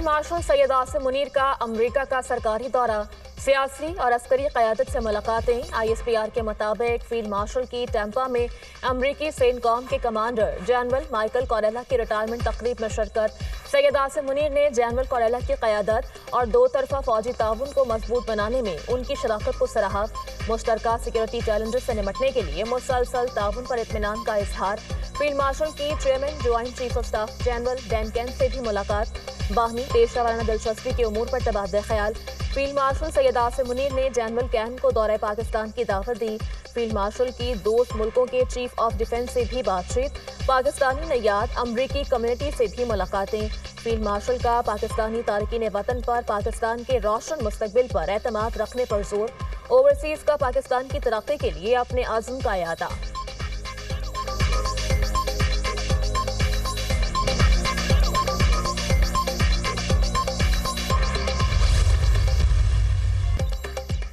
Field marshal Syed Asim Munir का अमरीका का सरकारी दौरा, सियासी और अस्करी क़यादत से मुलाकातें। ISPR के मुताबिक फील्ड मार्शल की टैंपा में अमरीकी सेंटकॉम के कमांडर जनरल माइकल कॉरेला की रिटायरमेंट तकरीब में शिरकत। सैयद आसिम मुनीर ने जनरल कॉरेला की क़यादत और दो तरफा फौजी ताउन को मजबूत बनाने में उनकी शराकत को सराहा। मुश्तरका सिक्योरिटी चैलेंजेस से निपटने के लिए मुसलसल ताउन पर इत्मीनान का इजहार। फील्ड मार्शल की chairman joint chief of staff general Dan can say भी मुलाकात। बाहमी पेशा वाराना दिलचस्पी के उमूर पर तबादला ख्याल। फील्ड मार्शल सैयद आसिम मुनीर ने जनरल कैन को दौरे पाकिस्तान की दावत दी। फील्ड मार्शल की दोस्त मुल्कों के चीफ ऑफ डिफेंस से भी बातचीत। पाकिस्तानी नैयाद अमरीकी कम्युनिटी से भी मुलाकातें। फील्ड मार्शल का पाकिस्तानी तारकीन वतन पर पाकिस्तान के रोशन मुस्तकबिल पर एतमाद रखने पर जोर। ओवरसीज का पाकिस्तान की तरक्की के लिए अपने आज़म का इरादा।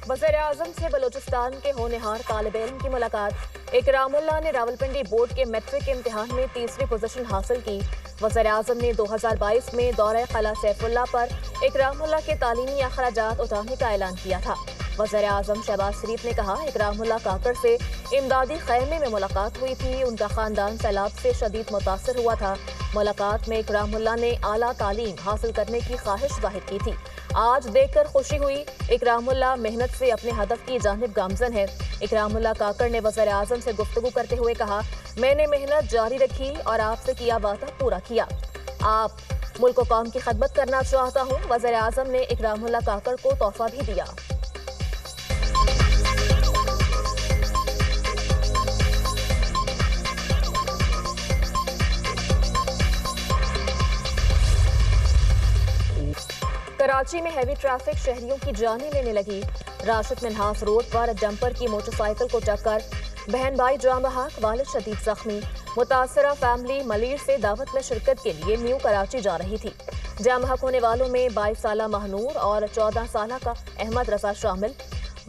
वज़ीर-ए-आज़म से बलूचिस्तान के होनहार तालिब इल्म की मुलाकात। इकरामुल्लाह ने रावलपिंडी बोर्ड के मैट्रिक इम्तिहान में तीसरी पोजीशन हासिल की। वज़ीर-ए-आज़म ने 2022 में दौरे क़िला सैफुल्लाह पर इकरामुल्लाह के तालीमी अखराजात उठाने का ऐलान किया था। वज़ीर-ए-आज़म शहबाज शरीफ ने कहा, इकरामुल्लाह काकर से इमदादी खैमे में मुलाकात हुई थी। उनका खानदान सैलाब से शदीद मुतासर हुआ था। मुलाकात में इकरामुल्लाह ने आला तालीम हासिल करने की ख्वाहिश जाहिर की थी। आज देखकर खुशी हुई। इकरामुल्लाह मेहनत से अपने हदफ की जानिब गामजन है। इकरामुल्लाह काकर ने वज़ीर-ए-आज़म से गुफ्तगू करते हुए कहा, मैंने मेहनत जारी रखी और आपसे किया वादा पूरा किया। आप मुल्क कौम की खदमत करना चाहता हूँ। वज़ीर-ए-आज़म ने इकरामुल्लाह काकर को तोहफा भी दिया। कराची में हैवी ट्रैफिक शहरियों की जानें लेने लगी। राशिद मिन्हास रोड पर डंपर की मोटरसाइकिल को टक्कर। बहन भाई जाम बहक, वालिद शदीद जख्मी। मुतासरा फैमिली मलीर से दावत में शिरकत के लिए न्यू कराची जा रही थी। जाम बहक होने वालों में 22 साला महनूर और 14 साला का अहमद रजा शामिल।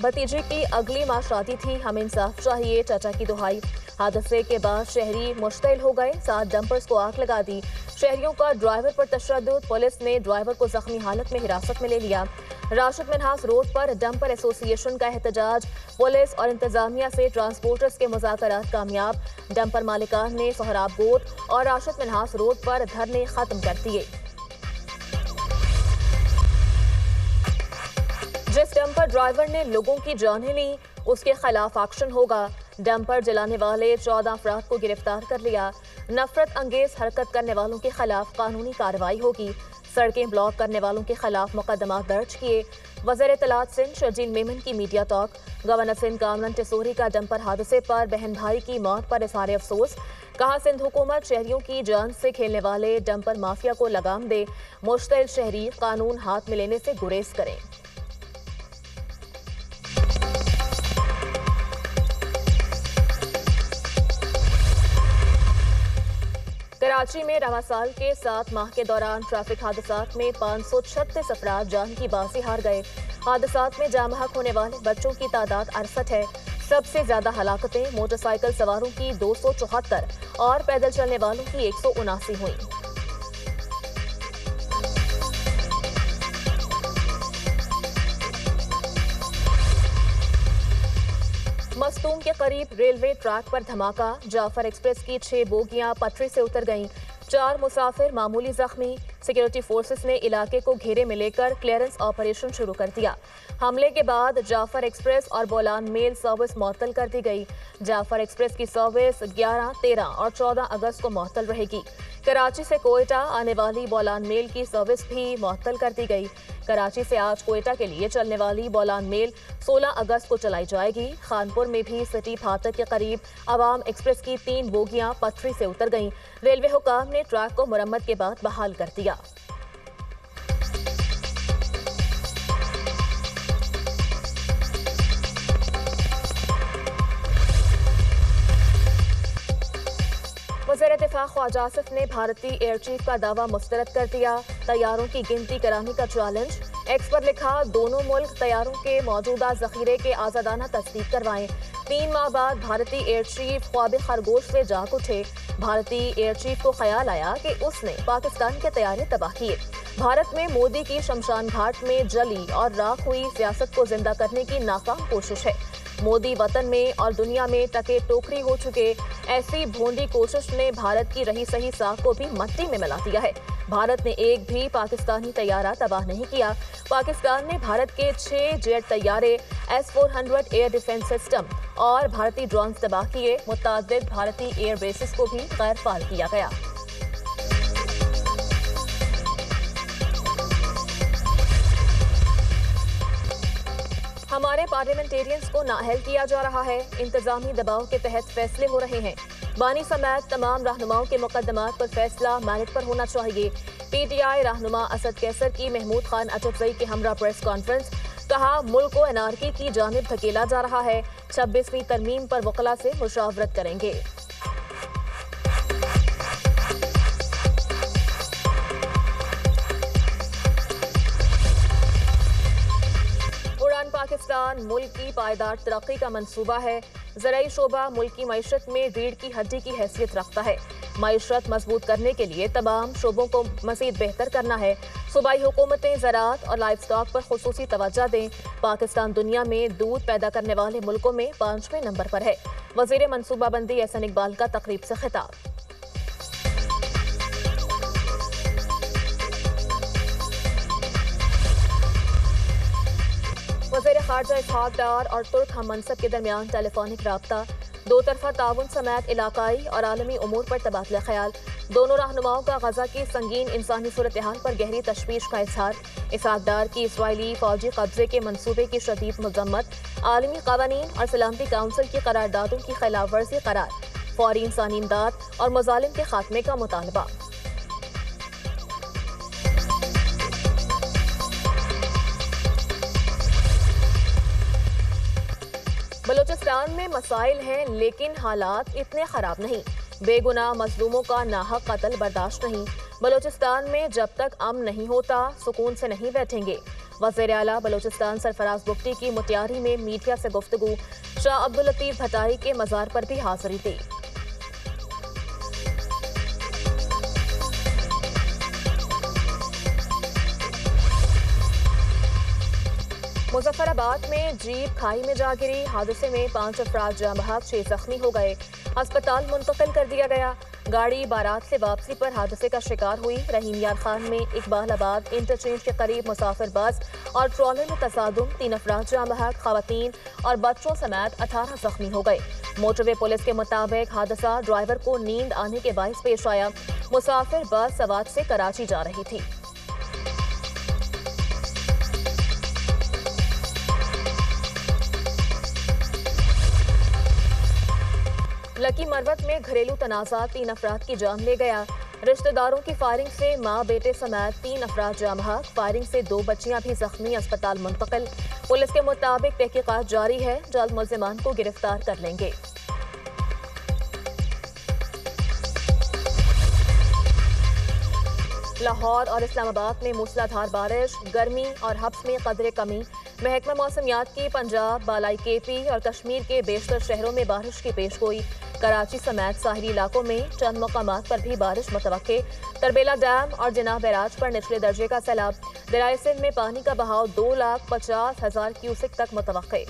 भतीजे की अगली माह शादी थी, हमें इंसाफ चाहिए, चाचा की दुहाई। हादसे के बाद शहरी मुश्तिल हो गए, 7 डंपर्स को आग लगा दी। शहरियों का ड्राइवर पर तशद्दुद, पुलिस ने ड्राइवर को जख्मी हालत में हिरासत में ले लिया। राशिद मिन्हास रोड पर डंपर एसोसिएशन का एहतजाज। पुलिस और इंतजामिया से ट्रांसपोर्टर्स के मुज़ाकरात कामयाब। डंपर मालिकान ने सोहराब गोद और राशिद मिन्हास रोड पर धरने खत्म कर दिए। जिस डंपर ड्राइवर ने लोगों की जानें ली, उसके खिलाफ एक्शन होगा। डंपर जलाने वाले 14 अफराद को गिरफ्तार कर लिया। नफरत अंगेज हरकत करने वालों के खिलाफ कानूनी कार्रवाई होगी। सड़कें ब्लॉक करने वालों के खिलाफ मुकदमा दर्ज किए। वज़ीर इत्तलात सिंध शर्जील मेमन की media talk. Governor Sindh Kamran Tessori का डंपर हादसे पर बहन भाई की मौत पर इज़हार अफसोस। कहा, सिंध हुकूमत शहरियों की जान से खेलने वाले डंपर माफिया को लगाम दे। मुश्तिल शहरी कानून हाथ में लेने से गुरेज करें। कराची में रवा साल के 7 माह के दौरान ट्रैफिक हादसात में 536 अफराद जान की बाजी हार गए। हादसात में जाम बहक होने वाले बच्चों की तादाद 68 है। सबसे ज्यादा हलाकतें मोटरसाइकिल सवारों की 274 और पैदल चलने वालों की 179 हुई। मस्तूम के करीब रेलवे ट्रैक पर धमाका। जाफर एक्सप्रेस की 6 बोगियां पटरी से उतर गईं। 4 मुसाफिर मामूली जख्मी। सिक्योरिटी फोर्सेस ने इलाके को घेरे में लेकर क्लियरेंस ऑपरेशन शुरू कर दिया। हमले के बाद जाफर एक्सप्रेस और बोलान मेल सर्विस मुअत्तल कर दी गई। जाफर एक्सप्रेस की सर्विस 11, 13 और 14 अगस्त को मुअत्तल रहेगी। कराची से कोयटा आने वाली बोलान मेल की सर्विस भी मुअत्तल कर दी गई। कराची से आज कोयटा के लिए चलने वाली बोलान मेल 16 अगस्त को चलाई जाएगी। खानपुर में भी सिटी फाटक के करीब अवाम एक्सप्रेस की 3 बोगियां पटरी से उतर गईं। रेलवे हुकाम ने ट्रैक को मुरम्मत के बाद बहाल कर दिया। वज़ीर दिफा ख्वाजा आसिफ ने भारतीय एयर चीफ का दावा मुस्तरद कर दिया। तैयारों की गिनती कराने का चैलेंज। एक्स पर लिखा, दोनों मुल्क तैयारों के मौजूदा जखीरे के आज़ादाना तस्दीक करवाएं। 3 माह बाद भारतीय एयर चीफ ख्वाब खरगोश से जाग उठे। भारतीय एयर चीफ को ख्याल आया कि उसने पाकिस्तान के तैयारे तबाह किए। भारत में मोदी की शमशान घाट में जली और राख हुई सियासत को जिंदा करने की नाकाम कोशिश है। मोदी वतन में और दुनिया में टके टोकरी हो चुके ऐसी भोंडी कोशिश ने भारत की रही सही साख को भी मट्टी में मिला दिया है। भारत ने एक भी पाकिस्तानी तैयारा तबाह नहीं किया। पाकिस्तान ने भारत के 6 जेट तैयारे S-400 एयर डिफेंस सिस्टम और भारतीय ड्रोन तबाह किए। मुतअद्दिद भारतीय एयर बेसिस को भी गैर फाल किया गया। हमारे पार्लियामेंटेरियंस को नाअहल किया जा रहा है। इंतजामी दबाव के तहत फैसले हो रहे हैं। बानी समेत तमाम रहनुमाओं के मुकदमात पर फैसला मेरिट पर होना चाहिए। PTI रहनुमा असद कैसर की महमूद खान अचकजई के हमरा प्रेस कॉन्फ्रेंस। कहा, मुल्क को एनआरकी की जानिब धकेला जा रहा है। 26वीं तरमीम पर वकला से मुशावरत करेंगे। पाकिस्तान मुल्क की पायदार तरक्की का मंसूबा है। ज़राई शोबा मुल्क की मईशत में रीढ़ की हड्डी की हैसियत रखता है। मईशत मजबूत करने के लिए तमाम शोबों को मज़ीद बेहतर करना है। सूबाई हुकूमतें ज़राअत और लाइव स्टॉक पर खुसूसी तवज्जो दें। पाकिस्तान दुनिया में दूध पैदा करने वाले मुल्कों में 5वें नंबर पर है। वज़ीर मनसूबाबंदी एहसन इकबाल का तकरीब से खिताब। वज़ीर ख़ारजा इसहाक़ डार और तुर्क हम मनसब के दरमियान टेलीफोनिक राब्ता, दो तरफा ताउन समेत इलाकाई और आलमी उमूर पर तबादला ख्याल। दोनों रहनुमाओं का गजा की संगीन इंसानी सूरत हाल पर गहरी तशवीश का इजहार। इसहाक़ डार की इसराइली फौजी कब्जे के मनसूबे की शदीद मजम्मत। आलमी क़वानीन और सलामती काउंसिल की करारदादों की खिलाफ वर्जी करार। फौरी इंसानी इमदाद और मज़ालिम के खात्मे का मुतालबा। बलूचिस्तान में मसाइल हैं लेकिन हालात इतने खराब नहीं। बेगुनाह मजलूमों का नाहक कत्ल बर्दाश्त नहीं। बलूचिस्तान में जब तक अमन नहीं होता सुकून से नहीं बैठेंगे। वज़ीर आला बलूचिस्तान सरफराज बुगटी की मुत्यारी में मीडिया से गुफ्तगू। शाह अब्दुल लतीफ भटाई के मज़ार पर भी हाजिरी दी। मुजफ्फराबाद में जीप खाई में जा गिरी। हादसे में 5 अफराद जाँ बहक, 6 जख्मी हो गए। अस्पताल मुंतकिल कर दिया गया। गाड़ी बारात से वापसी पर हादसे का शिकार हुई। रहीम यार खान में इकबालाबाद इंटरचेंज के करीब मुसाफिर बस और ट्रॉलर में तसादुम। 3 अफराद जाँ बहक, खवातीन और बच्चों समेत 18 जख्मी हो गए। मोटरवे पुलिस के मुताबिक हादसा ड्राइवर को नींद आने के बायस पेश आया। मुसाफिर बस सवात से कराची जा रही थी। लकी मरवत में घरेलू तनाज़ा 3 अफराद की जान ले गया। रिश्तेदारों की फायरिंग से माँ बेटे समेत 3 अफराद जाँ बहक। फायरिंग से 2 बच्चियां भी जख्मी, अस्पताल मुंतकिल। पुलिस के मुताबिक तहकीकात जारी है। जल्द मुल्जिमान को गिरफ्तार कर लेंगे। लाहौर और इस्लामाबाद में मूसलाधार बारिश, गर्मी और हब्स में कदरे कमी। महकमा मौसमियात की पंजाब, बालाई KP और कश्मीर के बेशतर शहरों में बारिश की पेशगोई। कराची समेत साहिली इलाकों में चंद मकामात पर भी बारिश मुतवक्के। तरबेला डैम और जिनाब बैराज पर निचले दर्जे का सैलाब। दरियाए सिंध में पानी का बहाव 2,50,000 क्यूसेक तक मुतवक्के।